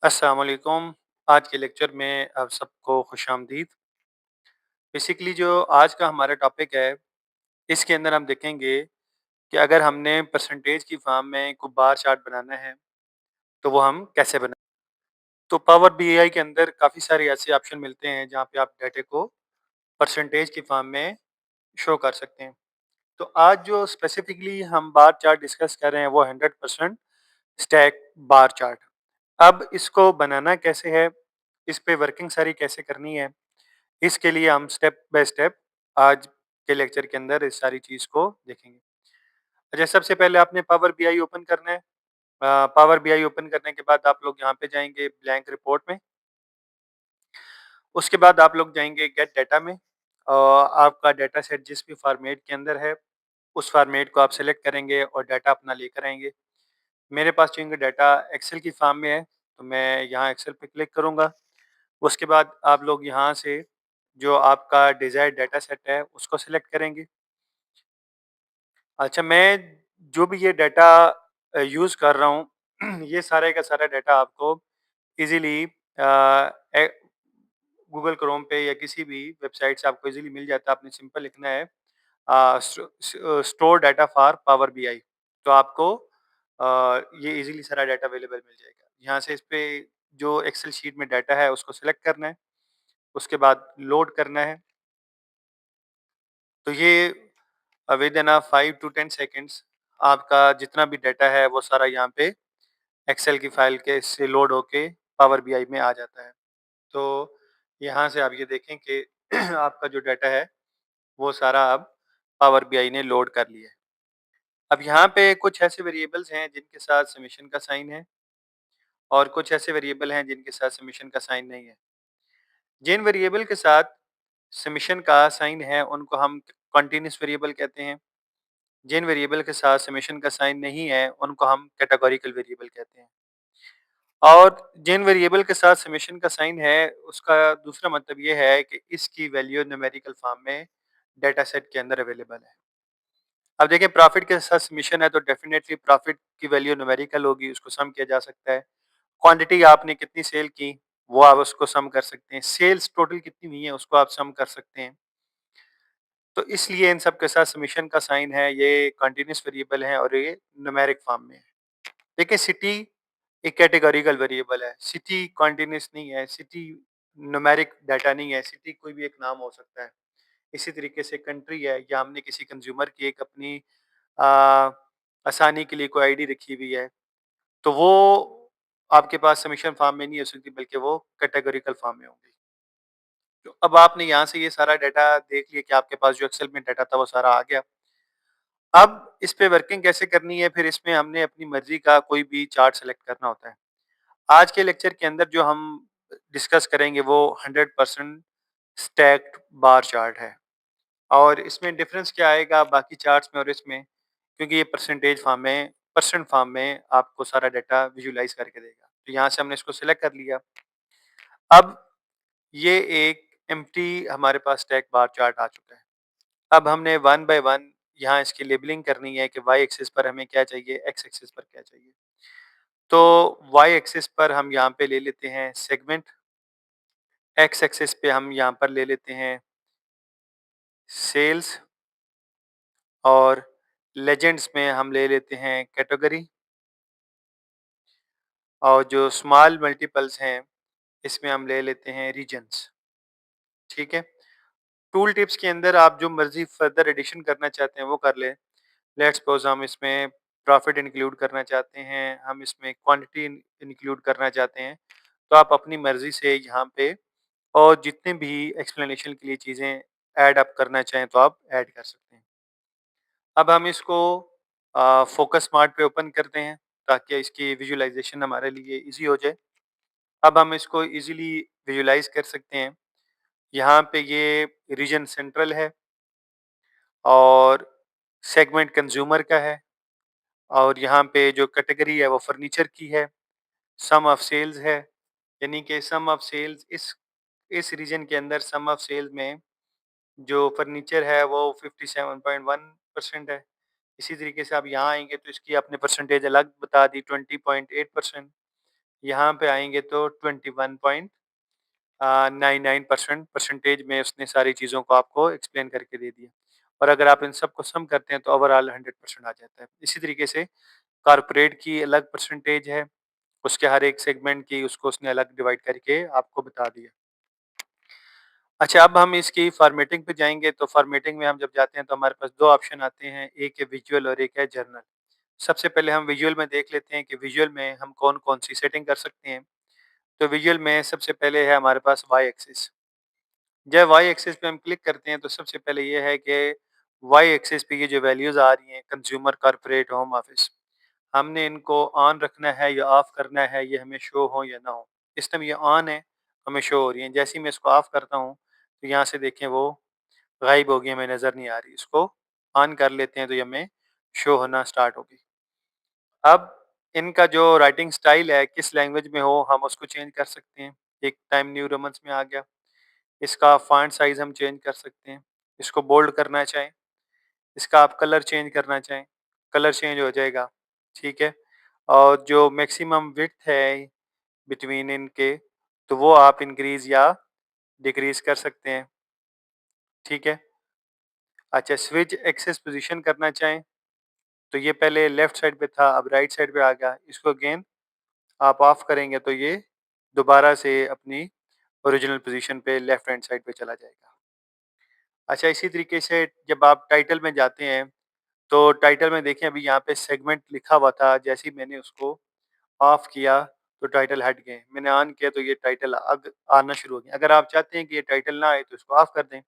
अस्सलाम वालेकुम। आज के लेक्चर में आप सबको खुशामदीद। बेसिकली जो आज का हमारा टॉपिक है, इसके अंदर हम देखेंगे कि अगर हमने परसेंटेज की फॉर्म में कोई बार चार्ट बनाना है, तो वो हम कैसे बनाएँ? तो पावर बीआई के अंदर काफ़ी सारे ऐसे ऑप्शन मिलते हैं, जहाँ पे आप डाटे को परसेंटेज की फॉर्म में शो कर सकते हैं। तो आज जो स्पेसिफिकली हम बार चार्ट डिस्कस कर रहे हैं, वो 100% स्टैक बार चार्ट। अब इसको बनाना कैसे है? इस पे वर्किंग सारी कैसे करनी है? इसके लिए हम स्टेप बाय स्टेप आज के लेक्चर के अंदर इस सारी चीज़ को देखेंगे। अच्छा, सबसे पहले आपने पावर बीआई ओपन करना है। पावर बीआई ओपन करने के बाद आप लोग यहाँ पे जाएँगे ब्लैंक रिपोर्ट में। उसके बाद आप लोग जाएँगे गेट डाटा में। आपका डाटा सेट जिस भी फॉर्मेट के अंदर है, उस फॉर्मेट को आप सेलेक्ट करेंगे और डाटा अपना लेकर आएँगे। मेरे पास चूँकि डाटा एक्सेल की फॉर्म में है, तो मैं यहाँ एक्सेल पे क्लिक करूँगा। उसके बाद आप लोग यहाँ से जो आपका डिज़ायर्ड डाटा सेट है, उसको सेलेक्ट करेंगे। अच्छा, मैं जो भी ये डाटा यूज़ कर रहा हूँ, ये सारे का सारा डाटा आपको ईज़िली ए गूगल क्रोम पे या किसी भी वेबसाइट से आपको ईज़िली मिल जाता है। आपने सिंपल लिखना है store data for power BI, तो आपको ये ईज़िली सारा डाटा अवेलेबल मिल जाएगा। यहाँ से इस पे जो एक्सेल शीट में डाटा है, उसको सेलेक्ट करना है, उसके बाद लोड करना है। तो ये विदिन 5 टू 10 सेकंड्स आपका जितना भी डाटा है वो सारा यहाँ पे एक्सेल की फाइल के से लोड होके पावर बीआई में आ जाता है। तो यहाँ से आप ये देखें कि आपका जो डाटा है वो सारा अब पावर बीआई ने लोड कर लिया है। अब यहाँ पे कुछ ऐसे वेरिएबल्स हैं जिनके साथ समेशन का साइन है और कुछ ऐसे वेरिएबल हैं जिनके साथ समेशन का साइन नहीं है। जिन वेरिएबल के साथ समेशन का साइन है उनको हम कंटीन्यूअस वेरिएबल कहते हैं। जिन वेरिएबल के साथ समेशन का साइन नहीं है, उनको हम कैटेगोरिकल वेरिएबल कहते हैं। और जिन वेरिएबल के साथ समेशन का साइन है, उसका दूसरा मतलब ये है कि इसकी वैल्यू न्यूमेरिकल फॉर्म में डेटा सेट के अंदर अवेलेबल है। अब देखिए, प्रॉफिट के साथ समेशन है तो डेफिनिटली प्रॉफिट की वैल्यू न्यूमेरिकल होगी, उसको सम किया जा सकता है। क्वांटिटी आपने कितनी सेल की, वो आप उसको सम कर सकते हैं। सेल्स टोटल कितनी हुई है, उसको आप सम कर सकते हैं। तो इसलिए इन सब के साथ समेशन का साइन है, ये कंटीन्यूअस वेरिएबल है और ये न्यूमेरिक फॉर्म में है। देखिए, सिटी एक कैटेगोरिकल वेरिएबल है, सिटी कंटीन्यूअस नहीं है, सिटी न्यूमेरिक डाटा नहीं है, सिटी कोई भी एक नाम हो सकता है। इसी तरीके से कंट्री है, या हमने किसी कंज्यूमर की एक अपनी अ, आसानी के लिए कोई आईडी रखी हुई है, तो वो आपके पास समेशन फॉर्म में नहीं हो सकती, बल्कि वो कैटेगोरिकल फॉर्म में होंगी। तो अब आपने यहाँ से ये सारा डाटा देख लिया कि आपके पास जो एक्सेल में डाटा था वो सारा आ गया। अब इस पे वर्किंग कैसे करनी है, फिर इसमें हमने अपनी मर्ज़ी का कोई भी चार्ट सेलेक्ट करना होता है। आज के लेक्चर के अंदर जो हम डिस्कस करेंगे वो 100% स्टैक्ड बार चार्ट है। और इसमें डिफरेंस क्या आएगा बाकी चार्ट्स में और इसमें, क्योंकि ये परसेंटेज फॉर्म में परसेंट फॉर्म में आपको सारा डाटा विजुअलाइज़ करके देगा। तो यहाँ से हमने इसको सिलेक्ट कर लिया। अब ये एक एम्प्टी हमारे पास स्टैक बार चार्ट आ चुका है। अब हमने वन बाय वन यहाँ इसकी लेबलिंग करनी है कि वाई एक्सिस पर हमें क्या चाहिए, एक्स एक्सिस पर क्या चाहिए। तो वाई एक्सिस पर हम यहाँ पे ले लेते हैं सेगमेंट, एक्स एक्सिस पे हम यहाँ पर ले लेते हैं सेल्स, और लेजेंड्स में हम ले लेते हैं कैटेगरी, और जो स्मॉल मल्टीपल्स हैं इसमें हम ले लेते हैं रीजन्स। ठीक है? टूल टिप्स के अंदर आप जो मर्ज़ी फर्दर एडिशन करना चाहते हैं वो कर लें। लेट्स सपोज़ हम इसमें प्रॉफिट इंक्लूड करना चाहते हैं, हम इसमें क्वांटिटी इंक्लूड करना चाहते हैं, तो आप अपनी मर्ज़ी से यहाँ पे और जितने भी एक्सप्लेनेशन के लिए चीज़ें ऐड आप करना चाहें तो आप ऐड कर सकते हैं। अब हम इसको फ़ोकस स्मार्ट पे ओपन करते हैं ताकि इसकी विजुअलाइज़ेशन हमारे लिए ईज़ी हो जाए। अब हम इसको ईज़िली विजुअलाइज़ कर सकते हैं। यहाँ पे ये रीजन सेंट्रल है और सेगमेंट कंज्यूमर का है, और यहाँ पे जो कैटेगरी है वो फर्नीचर की है, सम ऑफ सेल्स है, यानी कि सम ऑफ सेल्स इस रीजन के अंदर सम ऑफ सेल्स में जो फर्नीचर है वो 57.1% है। इसी तरीके से आप यहाँ आएँगे तो इसकी आपने परसेंटेज अलग बता दी 20.8%। यहाँ पे आएँगे तो 21.99% परसेंटेज में उसने सारी चीज़ों को आपको एक्सप्लेन करके दे दिया। और अगर आप इन सबको सम करते हैं तो ओवरऑल 100% आ जाता है। इसी तरीके से कॉर्पोरेट की अलग परसेंटेज है, उसके हर एक सेगमेंट की उसको उसने अलग डिवाइड करके आपको बता दिया। अच्छा, अब हम इसकी फॉर्मेटिंग पे जाएँगे, तो फॉर्मेटिंग में हम जब जाते हैं तो हमारे पास 2 ऑप्शन आते हैं, एक है विजुअल और एक है जर्नल। सबसे पहले हम विजुअल में देख लेते हैं कि विजुअल में हम कौन-कौन सी सेटिंग कर सकते हैं। तो विजुअल में सबसे पहले है हमारे पास वाई एक्सिस। जब वाई एक्सिस पे हम क्लिक करते हैं तो सबसे पहले ये है कि वाई एक्सिस पे ये जो वैल्यूज़ आ रही हैं कंज्यूमर, कॉर्पोरेट, होम ऑफिस, हमने इनको ऑन रखना है या ऑफ करना है, ये हमें शो हो या ना हो। इस टाइम ये ऑन है, हमें शो हो रही है। जैसे ही मैं इसको ऑफ करता हूँ तो यहाँ से देखें वो गायब हो गई, हमें नज़र नहीं आ रही। इसको ऑन कर लेते हैं तो ये हमें शो होना स्टार्ट होगी। अब इनका जो राइटिंग स्टाइल है किस लैंग्वेज में हो हम उसको चेंज कर सकते हैं। एक टाइम न्यू रोमन्स में आ गया। इसका फॉन्ट साइज़ हम चेंज कर सकते हैं। इसको बोल्ड करना चाहें, इसका आप कलर चेंज करना चाहें, कलर चेंज हो जाएगा, ठीक है? और जो मैक्सिमम विड्थ है बिटवीन इनके, तो वो आप इंक्रीज़ या डिक्रीज़ कर सकते हैं, ठीक है? अच्छा, स्विच एक्सेस पोज़ीशन करना चाहें, तो ये पहले लेफ्ट साइड पे था, अब राइट साइड पे आ गया। इसको अगेन आप ऑफ करेंगे तो ये दोबारा से अपनी ओरिजिनल पोज़ीशन पे लेफ्ट हैंड साइड पे चला जाएगा। अच्छा, इसी तरीके से जब आप टाइटल में जाते हैं, तो टाइटल में देखें अभी यहाँ पे सेगमेंट लिखा हुआ था, जैसे ही मैंने उसको ऑफ किया तो टाइटल हट गए। मैंने ऑन किया तो ये टाइटल अग आना शुरू हो गए। अगर आप चाहते हैं कि ये टाइटल ना आए तो इसको ऑफ कर दें।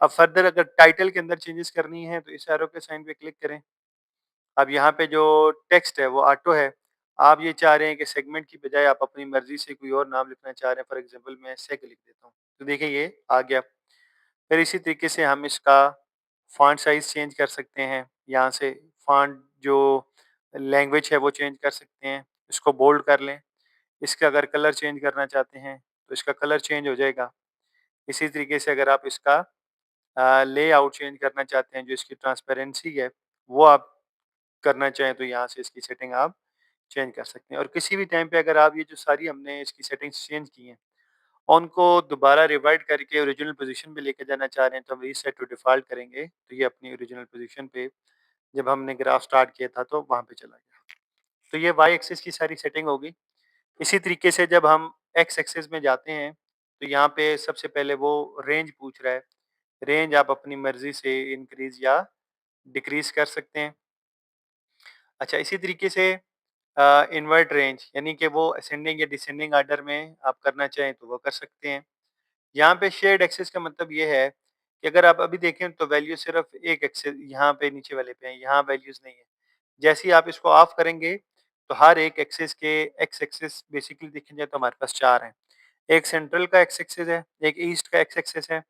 अब फर्दर अगर टाइटल के अंदर चेंजेस करनी है तो इस एरो के साइन पे क्लिक करें। अब यहाँ पे जो टेक्स्ट है वो ऑटो है। आप ये चाह रहे हैं कि सेगमेंट की बजाय आप अपनी मर्ज़ी से कोई और नाम लिखना चाह रहे हैं, फॉर एग्ज़ाम्पल मैं सेग लिख देता हूँ। तो देखिए ये आ गया। फिर इसी तरीके से हम इसका फ़ॉन्ट साइज़ चेंज कर सकते हैं। यहाँ से फ़ॉन्ट जो लैंग्वेज है वो चेंज कर सकते हैं। इसको बोल्ड कर लें। इसका अगर कलर चेंज करना चाहते हैं तो इसका कलर चेंज हो जाएगा। इसी तरीके से अगर आप इसका लेआउट चेंज करना चाहते हैं, जो इसकी ट्रांसपेरेंसी है वो आप करना चाहें तो यहाँ से इसकी सेटिंग आप चेंज कर सकते हैं। और किसी भी टाइम पे अगर आप ये जो सारी हमने इसकी सेटिंग्स चेंज की हैं, उनको दोबारा रिवाइट करके ओरिजिनल पोज़ीशन पे लेके जाना चाह रहे हैं तो हम रीसेट टू डिफ़ॉल्ट करेंगे, तो ये अपनी ओरिजिनल पोज़ीशन पे जब हमने ग्राफ स्टार्ट किया था तो वहाँ पे चला गया। तो ये वाई एक्सिस की सारी सेटिंग हो गई। इसी तरीके से जब हम एक्स एक्सिस में जाते हैं, तो यहाँ पे सबसे पहले वो रेंज पूछ रहा है। रेंज आप अपनी मर्ज़ी से इंक्रीज़ या डिक्रीज़ कर सकते हैं। अच्छा, इसी तरीके से इनवर्ट रेंज यानी कि वो असेंडिंग या डिसेंडिंग ऑर्डर में आप करना चाहें तो वो कर सकते हैं। यहाँ पे शेयर्ड एक्सेस का मतलब ये है कि अगर आप अभी देखें तो वैल्यू सिर्फ़ एक एक्सेस यहाँ पे नीचे वाले पे है, यहाँ वैल्यूज़ नहीं है। जैसे ही आप इसको ऑफ करेंगे, तो हर एक एक्सिस के एक्स एक्सिस बेसिकली देखा जाए तो हमारे पास 4 हैं। एक सेंट्रल का एक्स एक्सिस है, एक ईस्ट का एक्स एक्सिस है,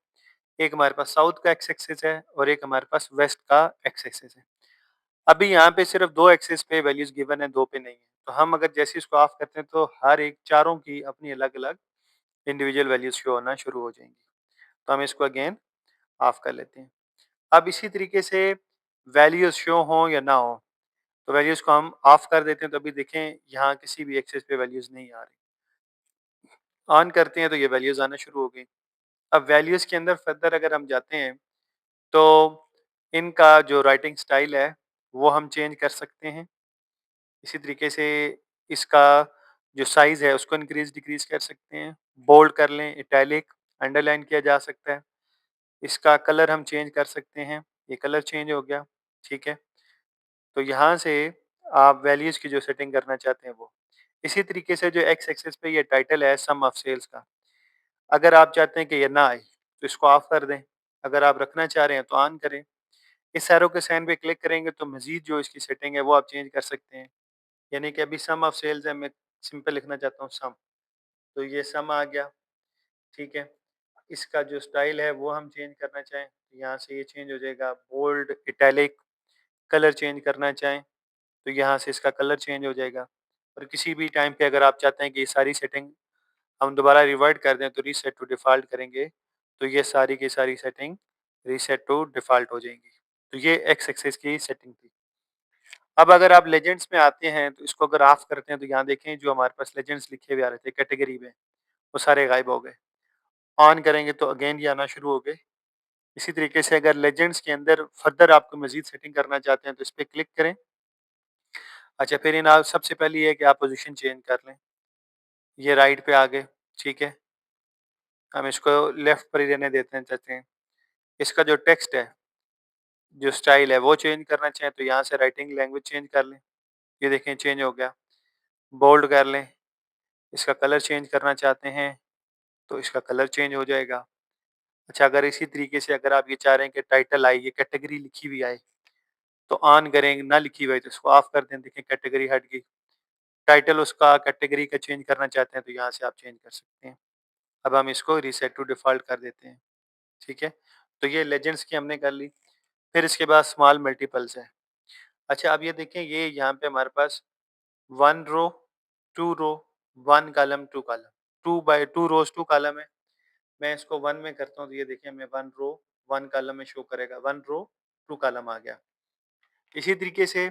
एक हमारे पास साउथ का एक्स एक्सिस है और एक हमारे पास वेस्ट का एक्स एक्सिस है। अभी यहाँ पे सिर्फ़ 2 एक्सिस पे वैल्यूज़ गिवन है, 2 पे नहीं है। तो हम अगर जैसे ही इसको ऑफ करते हैं तो हर एक चारों की अपनी अलग-अलग इंडिविजुअल वैल्यूज़ शो होना शुरू हो जाएँगी। तो हम इसको अगेन ऑफ कर लेते हैं। अब इसी तरीके से वैल्यूज़ शो हों या ना हों, तो वैल्यूज़ को हम ऑफ कर देते हैं, तो अभी देखें यहाँ किसी भी एक्सिस पे वैल्यूज़ नहीं आ रही। ऑन करते हैं तो ये वैल्यूज़ आना शुरू हो गई। अब वैल्यूज़ के अंदर फर्दर अगर हम जाते हैं, तो इनका जो राइटिंग स्टाइल है, वो हम चेंज कर सकते हैं। इसी तरीके से इसका जो साइज़ है उसको इंक्रीज़ डिक्रीज़ कर सकते हैं। बोल्ड कर लें, इटैलिक, अंडरलाइन किया जा सकता है। इसका कलर हम चेंज कर सकते हैं। ये कलर चेंज हो गया, ठीक है। तो यहाँ से आप वैल्यूज़ की जो सेटिंग करना चाहते हैं वो। इसी तरीके से जो एक्स एक्सिस पे ये टाइटल है सम ऑफ सेल्स का, अगर आप चाहते हैं कि ये ना आए तो इसको ऑफ कर दें। अगर आप रखना चाह रहे हैं तो ऑन करें। इस एरो के साइन पे क्लिक करेंगे तो मज़ीद जो इसकी सेटिंग है वो आप चेंज कर सकते हैं। यानी कि अभी सम ऑफ सेल्स है, मैं सिंपल लिखना चाहता हूँ सम, तो ये सम आ गया, ठीक है। इसका जो स्टाइल है वो हम चेंज करना चाहें, तो यहाँ से ये चेंज हो जाएगा बोल्ड, इटैलिक, कलर चेंज करना चाहें, तो यहाँ से इसका कलर चेंज हो जाएगा। और किसी भी टाइम पे अगर आप चाहते हैं कि ये सारी सेटिंग हम दोबारा रिवर्ट कर दें तो रीसेट टू डिफ़ॉल्ट करेंगे, तो ये सारी की सारी सेटिंग रीसेट टू डिफ़ॉल्ट हो जाएँगी। तो ये एक्स एक्सिस की सेटिंग थी। अब अगर आप लेजेंड्स में आते हैं तो इसको अगर ऑफ करते हैं तो यहाँ देखें जो हमारे पास लेजेंड्स लिखे हुए आ रहे थे कैटेगरी में, वो सारे गायब हो गए। ऑन करेंगे तो अगेन ये आना शुरू हो गए। इसी तरीके से अगर लेजेंड्स के अंदर फर्दर आपको मज़ीद सेटिंग करना चाहते हैं तो इस पे क्लिक करें। अच्छा, फिर इन आप सबसे पहले ये है कि आप पोज़ीशन चेंज कर लें। ये राइट पे आ गए, ठीक है। हम इसको लेफ्ट पर ही रहने देते हैं चाहते हैं। इसका जो टेक्स्ट है, जो स्टाइल है वो चेंज करना चाहें तो यहाँ से राइटिंग लैंग्वेज चेंज कर लें। ये देखें चेंज हो गया। बोल्ड कर लें। इसका कलर चेंज करना चाहते हैं तो इसका कलर चेंज हो जाएगा। अच्छा, अगर इसी तरीके से अगर आप ये चाह रहे हैं कि टाइटल आए, ये कैटेगरी लिखी हुई आए, तो ऑन करें, ना लिखी हुई तो इसको ऑफ कर दें। देखें कैटेगरी हट गई। टाइटल उसका कैटेगरी का चेंज करना चाहते हैं तो यहाँ से आप चेंज कर सकते हैं। अब हम इसको रीसेट टू डिफ़ॉल्ट कर देते हैं, ठीक है? तो ये लेजेंड्स की हमने कर ली। फिर इसके बाद स्मॉल मल्टीपल्स है। अच्छा, अब ये देखें ये यहाँ पे हमारे पास 1 रो, 2 रो, 1 कॉलम, 2 कॉलम, 2 बाय 2 रोज़ 2 कॉलम है। मैं इसको 1 में करता हूँ तो ये देखिए हमें 1 रो 1 कॉलम में शो करेगा। 1 रो 2 कॉलम आ गया। इसी तरीके से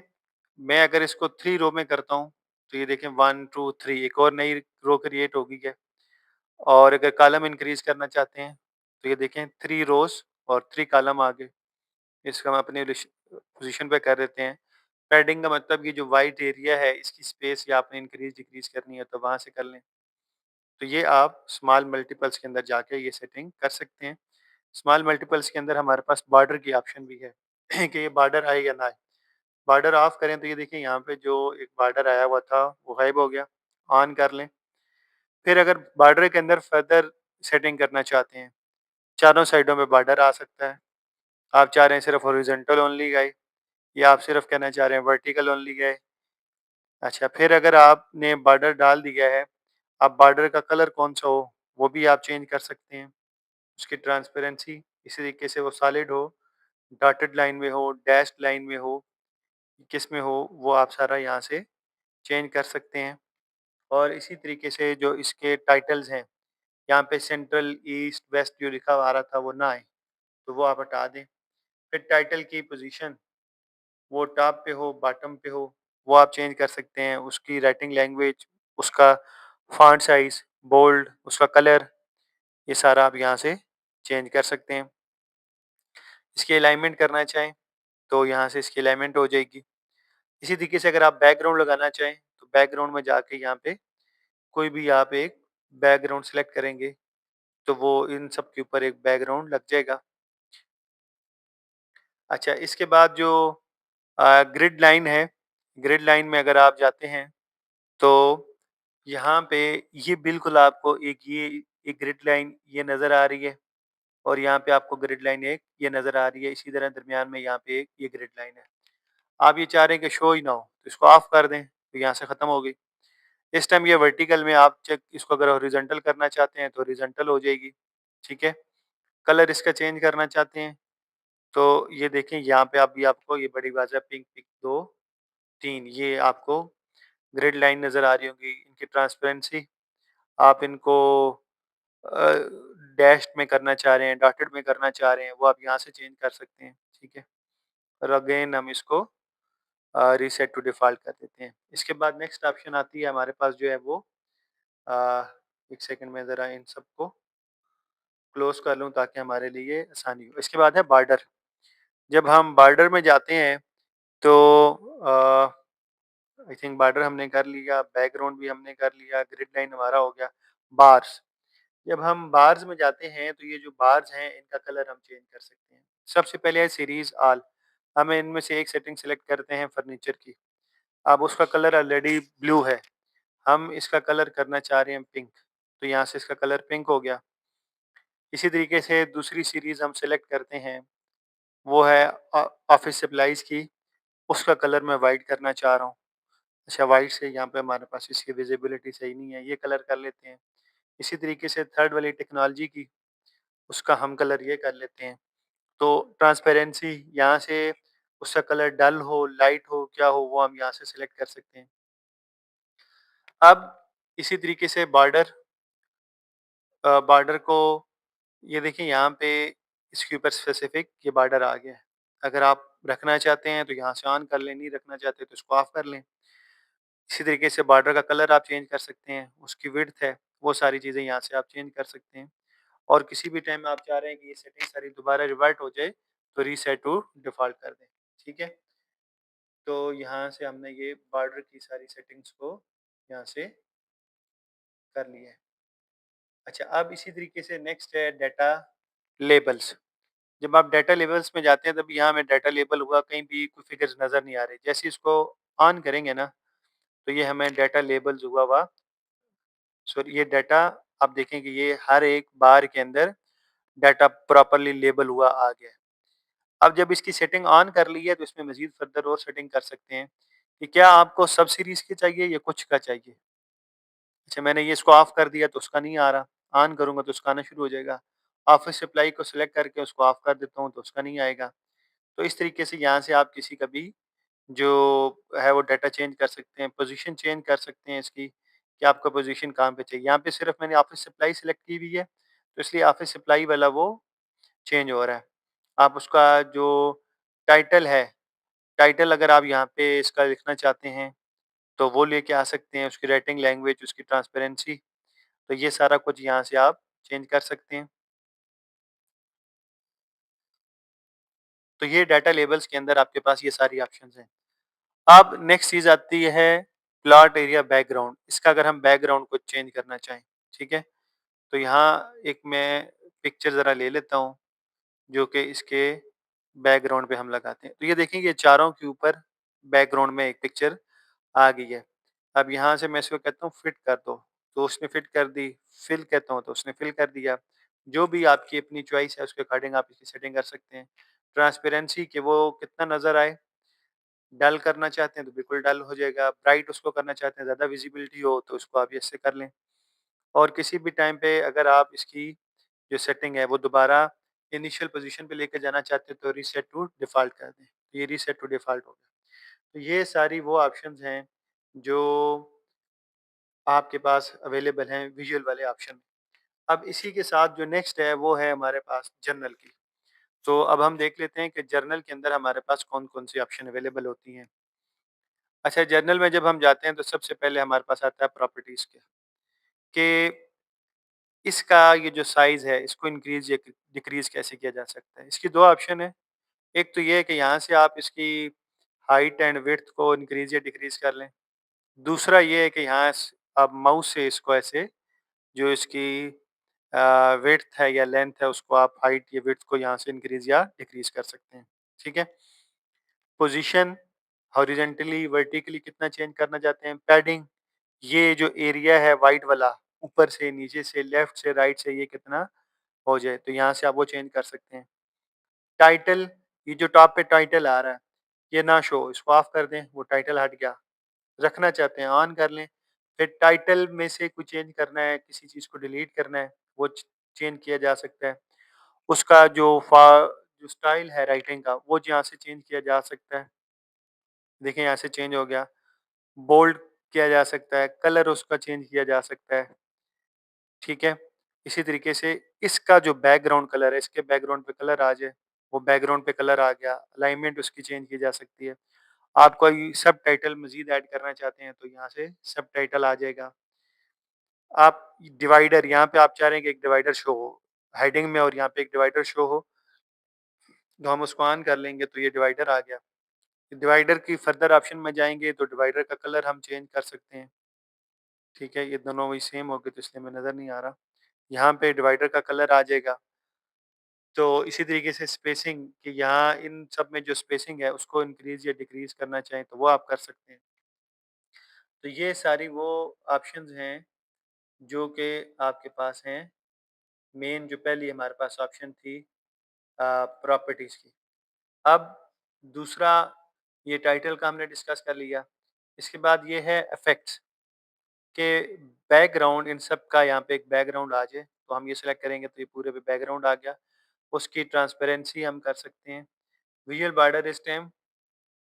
मैं अगर इसको 3 रो में करता हूँ तो ये देखें 1 2 3 एक और नई रो क्रिएट होगी है। और अगर कॉलम इंक्रीज़ करना चाहते हैं तो ये देखें 3 रोज़ और 3 कॉलम आ गए। इसको हम अपने पोज़ीशन पे कर देते हैं। पैडिंग का मतलब ये जो व्हाइट एरिया है इसकी स्पेस या आपने इंक्रीज़ डिक्रीज़ करनी है तो वहाँ से कर लें। तो ये आप स्मॉल मल्टीपल्स के अंदर जाके ये सेटिंग कर सकते हैं। स्मॉल मल्टीपल्स के अंदर हमारे पास बॉर्डर की ऑप्शन भी है कि ये बॉर्डर आए या ना आए। बॉर्डर ऑफ करें तो ये देखिए यहाँ पे जो एक बॉर्डर आया हुआ था वो गायब हो गया। ऑन कर लें। फिर अगर बॉर्डर के अंदर फर्दर सेटिंग करना चाहते हैं, चारों साइडों में बॉर्डर आ सकता है। आप चाह रहे हैं सिर्फ हॉरिजॉन्टल ओनली गए या आप सिर्फ कहना चाह रहे हैं वर्टिकल ओनली गए। अच्छा, फिर अगर आपने बॉर्डर डाल दिया है, अब बॉर्डर का कलर कौन-सा हो, वो भी आप चेंज कर सकते हैं। उसकी ट्रांसपेरेंसी इसी तरीके से वो सॉलिड हो, डॉटेड लाइन में हो, डैश्ड लाइन में हो, किस में हो, वो आप सारा यहाँ से चेंज कर सकते हैं। और इसी तरीके से जो इसके टाइटल्स हैं, यहाँ पे सेंट्रल, ईस्ट, वेस्ट जो लिखा हुआ आ रहा था वो ना आए, तो वो आप हटा दें। फिर टाइटल की पोज़ीशन वो टॉप पे हो, बॉटम पे हो, वो आप चेंज कर सकते हैं। उसकी राइटिंग लैंग्वेज, उसका फ़ॉन्ट साइज़, बोल्ड, उसका कलर, ये सारा आप यहाँ से चेंज कर सकते हैं। इसकी अलाइनमेंट करना चाहें, तो यहाँ से इसकी अलाइनमेंट हो जाएगी। इसी तरीके से अगर आप बैकग्राउंड लगाना चाहें, तो बैकग्राउंड में जाके यहाँ पे कोई भी आप एक बैकग्राउंड सेलेक्ट करेंगे, तो वो इन सब के ऊपर एक बैकग्राउंड लग जाएगा। अच्छा, इसके बाद जो ग्रिड लाइन है, ग्रिड लाइन में अगर आप जाते हैं, तो यहाँ पे ये बिल्कुल आपको एक ग्रिड लाइन ये नज़र आ रही है और यहाँ पे आपको ग्रिड लाइन एक ये नज़र आ रही है। इसी तरह दरमियान में यहाँ पे एक ये ग्रिड लाइन है। आप ये चाह रहे हैं कि शो ही ना हो, तो इसको ऑफ कर दें, तो यहाँ से खत्म हो गई। इस टाइम ये वर्टिकल में आप चेक इसको अगर हॉरिजॉन्टल करना चाहते हैं, तो हॉरिजॉन्टल हो जाएगी, ठीक है। कलर इसका चेंज करना चाहते हैं, तो ये देखें यहाँ पे अभी आपको ये बड़ी बाज़ा पिंक पिंक 2 3 ये आपको ग्रिड लाइन नज़र आ रही होंगी। इनकी ट्रांसपेरेंसी आप इनको अ, डैश्ड में करना चाह रहे हैं, डॉटेड में करना चाह रहे हैं, वो आप यहाँ से चेंज कर सकते हैं, ठीक है। और अगेन हम इसको रीसेट टू डिफ़ॉल्ट कर देते हैं। इसके बाद नेक्स्ट ऑप्शन आती है हमारे पास जो है वो अ, 1 सेकंड में ज़रा इन सबको क्लोज़ कर लूँ ताकि हमारे लिए आसानी हो। इसके बाद है बॉर्डर। जब हम बॉर्डर में जाते हैं तो आई थिंक बॉर्डर हमने कर लिया, बैकग्राउंड भी हमने कर लिया, ग्रिड लाइन हमारा हो गया। बार्स, जब हम बार्स में जाते हैं तो ये जो बार्स हैं इनका कलर हम चेंज कर सकते हैं। सबसे पहले है सीरीज़ ऑल, हम इनमें से एक सेटिंग सेलेक्ट करते हैं फर्नीचर की। अब उसका कलर ऑलरेडी ब्लू है, हम इसका कलर करना चाह रहे हैं पिंक, तो यहाँ से इसका कलर पिंक हो गया। इसी तरीके से दूसरी सीरीज़ हम सेलेक्ट करते हैं, वो है ऑफिस सप्लाइज़ की, उसका कलर मैं व्हाइट करना चाह रहा हूँ। अच्छा, व्हाइट से यहाँ पे हमारे पास इसकी विज़िबिलिटी सही नहीं है, ये कलर कर लेते हैं। इसी तरीके से थर्ड वाली टेक्नोलॉजी की, उसका हम कलर ये कर लेते हैं। तो ट्रांसपेरेंसी यहाँ से उसका कलर डल हो, लाइट हो, क्या हो, वो हम यहाँ से सिलेक्ट कर सकते हैं। अब इसी तरीके से बॉर्डर को ये देखिए यहाँ पे इसके ऊपर स्पेसिफिक ये बॉर्डर आ गया है। अगर आप रखना चाहते हैं तो यहाँ से ऑन कर लें, नहीं रखना चाहते तो इसको ऑफ कर लें। इसी तरीके से बॉर्डर का कलर आप चेंज कर सकते हैं, उसकी विड्थ है, वो सारी चीज़ें यहाँ से आप चेंज कर सकते हैं। और किसी भी टाइम आप चाह रहे हैं कि ये सेटिंग सारी दोबारा रिवर्ट हो जाए, तो रीसेट टू डिफ़ॉल्ट कर दें, ठीक है? तो यहाँ से हमने ये बॉर्डर की सारी सेटिंग्स को यहाँ से कर लिया है। अच्छा, अब इसी तरीके से नेक्स्ट है डाटा लेबल्स। जब आप डाटा लेबल्स में जाते हैं, तब यहाँ हमें डाटा लेबल हुआ, कहीं भी कोई फ़िगर्स नज़र नहीं आ रहे। जैसे इसको ऑन करेंगे ना, तो ये हमें डाटा लेबल्स हुआ सॉरी, ये डाटा आप देखें कि ये हर एक बार के अंदर डाटा प्रॉपर्ली लेबल हुआ आ गया है। अब जब इसकी सेटिंग ऑन कर ली है, तो इसमें मज़ीद फ़र्दर और सेटिंग कर सकते हैं कि क्या आपको सब सीरीज़ की चाहिए या कुछ का चाहिए? अच्छा, मैंने ये इसको ऑफ कर दिया तो उसका नहीं आ रहा, ऑन करूँगा तो उसका आना शुरू हो जाएगा। ऑफ़िस सप्लाई को सिलेक्ट करके उसको ऑफ कर देता हूँ तो उसका नहीं आएगा। तो इस तरीके से यहाँ से आप किसी का भी जो है वो डाटा चेंज कर सकते हैं, पोज़ीशन चेंज कर सकते हैं इसकी कि आपका पोज़ीशन कहाँ पे चाहिए। यहाँ पे सिर्फ़ मैंने ऑफ़िस सप्लाई सिलेक्ट की हुई है, तो इसलिए ऑफ़िस सप्लाई वाला वो चेंज हो रहा है। आप उसका जो टाइटल है, टाइटल अगर आप यहाँ पे इसका लिखना चाहते हैं, तो वो लेके आ सकते हैं, उसकी राइटिंग लैंग्वेज, उसकी ट्रांसपेरेंसी, तो ये सारा कुछ यहाँ से आप चेंज कर सकते हैं। तो ये डाटा लेबल्स के अंदर आपके पास ये सारी ऑप्शंस हैं। अब नेक्स्ट चीज़ आती है प्लॉट एरिया बैकग्राउंड। इसका अगर हम बैकग्राउंड को चेंज करना चाहें, ठीक है? तो यहाँ एक मैं पिक्चर ज़रा ले लेता हूँ, जो कि इसके बैकग्राउंड पे हम लगाते हैं। तो ये देखें, ये चारों के ऊपर बैकग्राउंड में एक पिक्चर आ गई है। अब यहाँ से मैं इसको कहता हूँ फिट कर दो, तो उसने फिट कर दी। फिल कहता हूँ तो उसने फिल कर दिया। जो भी आपकी अपनी चॉइस है उसके अकॉर्डिंग आप इसकी सेटिंग कर सकते हैं। ट्रांसपेरेंसी कि वो कितना नज़र आए, डल करना चाहते हैं तो बिल्कुल डल हो जाएगा, ब्राइट उसको करना चाहते हैं, ज़्यादा विज़िबिलिटी हो तो उसको आप ऐसे कर लें। और किसी भी टाइम पे अगर आप इसकी जो सेटिंग है वो दोबारा इनिशियल पोज़ीशन पे लेके जाना चाहते हैं, तो रीसेट टू डिफ़ॉल्ट कर दें। तो ये रीसेट टू डिफ़ॉल्ट हो गया। तो ये सारी वो ऑप्शंस हैं जो आपके पास अवेलेबल हैं विजुअल वाले ऑप्शन। अब इसी के साथ जो नेक्स्ट है वो है हमारे पास जर्नल की। तो अब हम देख लेते हैं कि जर्नल के अंदर हमारे पास कौन-कौन सी ऑप्शन अवेलेबल होती हैं। अच्छा, जर्नल में जब हम जाते हैं तो सबसे पहले हमारे पास आता है प्रॉपर्टीज़ के, कि इसका ये जो साइज़ है इसको इंक्रीज़ या डिक्रीज़ कैसे किया जा सकता है। इसकी 2 ऑप्शन है। एक तो ये है कि यहाँ से आप इसकी हाइट एंड विड्थ को इंक्रीज़ या डिक्रीज़ कर लें। दूसरा ये है कि यहाँ स आप माउस से इसको ऐसे जो इसकी विड्थ है या लेंथ है उसको आप हाइट या विड्थ को यहाँ से इंक्रीज़ या डिक्रीज़ कर सकते हैं। ठीक है? पोज़ीशन हॉरिज़ॉन्टली, वर्टिकली कितना चेंज करना चाहते हैं। पैडिंग, ये जो एरिया है व्हाइट वाला, ऊपर से, नीचे से, लेफ्ट से, राइट से ये कितना हो जाए, तो यहाँ से आप वो चेंज कर सकते हैं। टाइटल, ये जो टॉप पे टाइटल आ रहा है, ये ना शो, इसको ऑफ कर दें, वो टाइटल हट गया। रखना चाहते हैं, ऑन कर लें। फिर टाइटल में से कुछ चेंज करना है, किसी चीज़ को डिलीट करना है, वो चेंज किया जा सकता है। उसका जो स्टाइल है राइटिंग का, वो यहाँ से चेंज किया जा सकता है। देखिए यहाँ से चेंज हो गया। बोल्ड किया जा सकता है, कलर उसका चेंज किया जा सकता है, ठीक है? इसी तरीके से इसका जो बैकग्राउंड कलर है, इसके बैकग्राउंड पे कलर आ जाए, वो बैकग्राउंड पे कलर आ गया, अलाइनमेंट उसकी चेंज की जा सकती है। आप कोई सबटाइटल मज़ीद ऐड करना चाहते हैं, तो यहाँ से सबटाइटल आ जाएगा। आप डिवाइडर, यहाँ पे आप चाह रहे हैं कि एक डिवाइडर शो हो, हेडिंग में, और यहाँ पे एक डिवाइडर शो हो, तो हम उसको ऑन कर लेंगे तो ये डिवाइडर आ गया। डिवाइडर की फर्दर ऑप्शन में जाएँगे तो डिवाइडर का कलर हम चेंज कर सकते हैं, ठीक है? ये दोनों वही सेम हो गए तो इसलिए हमें नज़र नहीं आ रहा। यहाँ पे डिवाइडर का कलर आ जाएगा। तो इसी तरीके से स्पेसिंग, कि यहाँ इन सब में जो स्पेसिंग है उसको इंक्रीज़ या डिक्रीज़ करना चाहें तो वो आप कर सकते हैं। तो ये सारी वो ऑप्शंस हैं जो कि आपके पास हैं। मेन जो पहली हमारे पास ऑप्शन थी प्रॉपर्टीज़ की। अब दूसरा, ये टाइटल का हमने डिस्कस कर लिया। इसके बाद ये है इफ़ेक्ट्स, के बैकग्राउंड, इन सब का यहाँ पे एक बैकग्राउंड आ जाए, तो हम ये सिलेक्ट करेंगे तो ये पूरे पे बैकग्राउंड आ गया। उसकी ट्रांसपेरेंसी हम कर सकते हैं। विजुअल बॉर्डर इस टाइम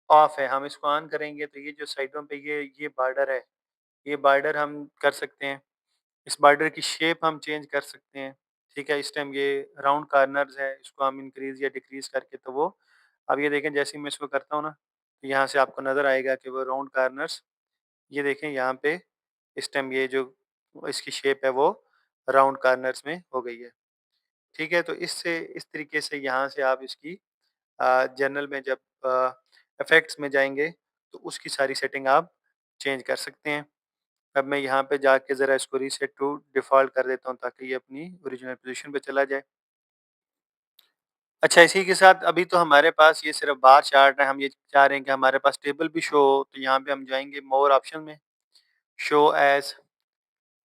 ऑफ है, हम इसको ऑन करेंगे तो ये जो साइडों पे ये बॉर्डर है, ये बॉर्डर हम कर सकते हैं। इस बॉर्डर की शेप हम चेंज कर सकते हैं, ठीक है? इस टाइम ये राउंड कॉर्नर्स है, इसको हम इंक्रीज़ या डिक्रीज़ करके तो वो अब ये देखें जैसे ही मैं इसको करता हूँ ना, तो यहाँ से आपको नज़र आएगा कि वो राउंड कॉर्नर्स ये देखें यहाँ पे इस टाइम ये जो इसकी शेप है वो राउंड कॉर्नर्स में हो गई है। ठीक है? तो इससे इस तरीके से यहाँ से आप इसकी जनरल में जब इफ़ेक्ट्स में जाएँगे तो उसकी सारी सेटिंग आप चेंज कर सकते हैं। अब मैं यहाँ पे जाके ज़रा इसको रीसेट टू डिफ़ॉल्ट कर देता हूँ ताकि ये अपनी ओरिजिनल पोज़ीशन पे चला जाए। अच्छा इसी के साथ अभी तो हमारे पास ये सिर्फ़ बार चार्ट है, हम ये चाह रहे हैं कि हमारे पास टेबल भी शो हो, तो यहाँ पे हम जाएँगे मोर ऑप्शन में, शो एज़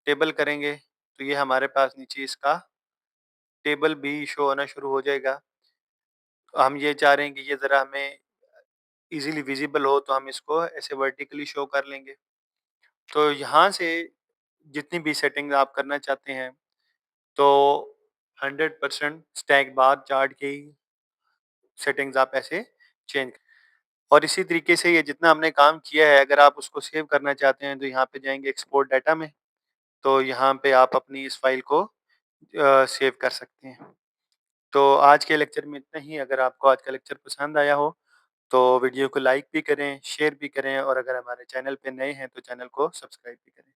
टेबल करेंगे, तो ये हमारे पास नीचे इसका टेबल भी शो होना शुरू हो जाएगा। हम ये चाह रहे हैं कि ये ज़रा हमें ईज़िली विज़िबल हो तो हम इसको ऐसे वर्टिकली शो कर लेंगे। तो यहाँ से जितनी भी सेटिंग आप करना चाहते हैं, तो 100% स्टैक बार चार्ट की सेटिंग्स आप ऐसे चेंज और इसी तरीके से ये जितना हमने काम किया है अगर आप उसको सेव करना चाहते हैं तो यहाँ पे जाएँगे एक्सपोर्ट डाटा में, तो यहाँ पे आप अपनी इस फ़ाइल को सेव कर सकते हैं। तो आज के लेक्चर में इतना ही, अगर आपको आज का लेक्चर पसंद आया हो, तो वीडियो को लाइक भी करें, शेयर भी करें और अगर हमारे चैनल पे नए हैं तो चैनल को सब्सक्राइब भी करें।